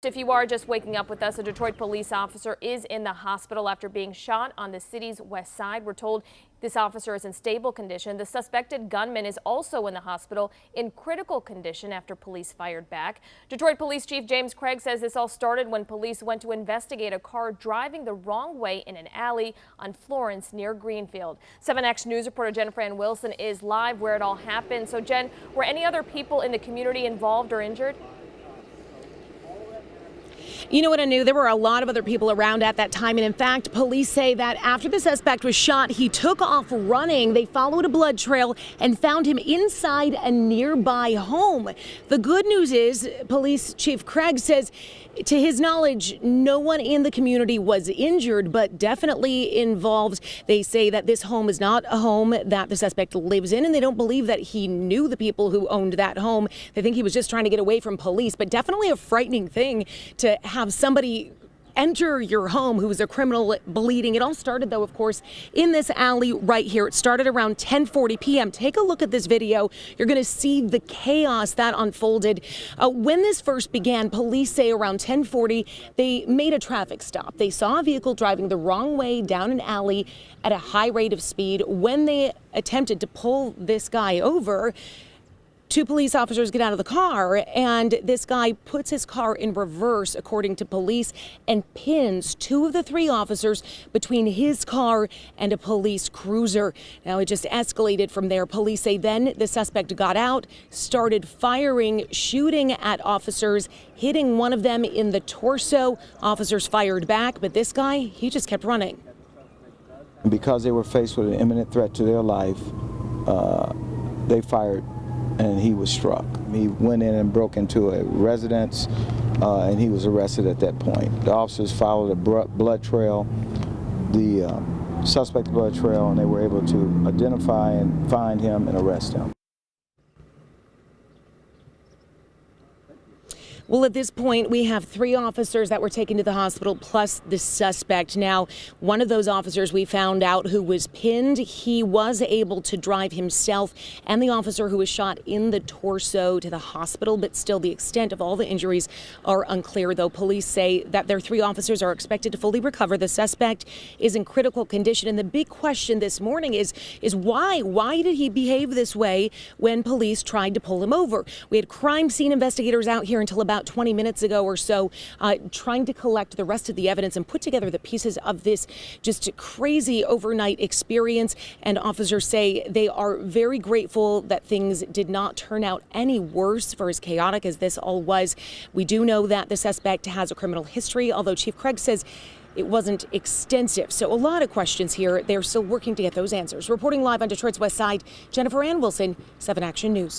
If you are just waking up with us, a Detroit police officer is in the hospital after being shot on the city's west side. We're told this officer is in stable condition. The suspected gunman is also in the hospital in critical condition after police fired back. Detroit Police Chief James Craig says this all started when police went to investigate a car driving the wrong way in an alley on Florence near Greenfield. 7 Action News reporter Jennifer Ann Wilson is live where it all happened. So Jen, were any other people in the community involved or injured? You know what, Anu? There were a lot of other people around at that time. And in fact, police say that after the suspect was shot, he took off running. They followed a blood trail and found him inside a nearby home. The good news is, Police Chief Craig says, to his knowledge, no one in the community was injured, but definitely involved. They say that this home is not a home that the suspect lives in, and they don't believe that he knew the people who owned that home. They think he was just trying to get away from police, but definitely a frightening thing to have somebody enter your home who was a criminal bleeding. It all started, though, of course, in this alley right here. It started around 10:40 p.m. Take a look at this video. You're going to see the chaos that unfolded. When this first began, police say around 10:40, they made a traffic stop. They saw a vehicle driving the wrong way down an alley at a high rate of speed. When they attempted to pull this guy over, 2 police officers get out of the car, and this guy puts his car in reverse, according to police, and pins 2 of the 3 officers between his car and a police cruiser. Now, it just escalated from there. Police say then the suspect got out, started firing, shooting at officers, hitting one of them in the torso. Officers fired back, but this guy, he just kept running. Because they were faced with an imminent threat to their life, they fired, and he was struck. He went in and broke into a residence, and he was arrested at that point. The officers followed a blood trail, the suspect blood trail, and they were able to identify and find him and arrest him. Well, at this point, we have 3 officers that were taken to the hospital, plus the suspect. Now, one of those officers we found out who was pinned, he was able to drive himself and the officer who was shot in the torso to the hospital, but still the extent of all the injuries are unclear, though. Police say that their 3 officers are expected to fully recover. The suspect is in critical condition, and the big question this morning is why? Why did he behave this way when police tried to pull him over? We had crime scene investigators out here until about 20 minutes ago or so, trying to collect the rest of the evidence and put together the pieces of this just crazy overnight experience. And officers say they are very grateful that things did not turn out any worse, for as chaotic as this all was. We do know that the suspect has a criminal history, although Chief Craig says it wasn't extensive. So a lot of questions here. They're still working to get those answers. Reporting live on Detroit's West Side, Jennifer Ann Wilson, 7 Action News.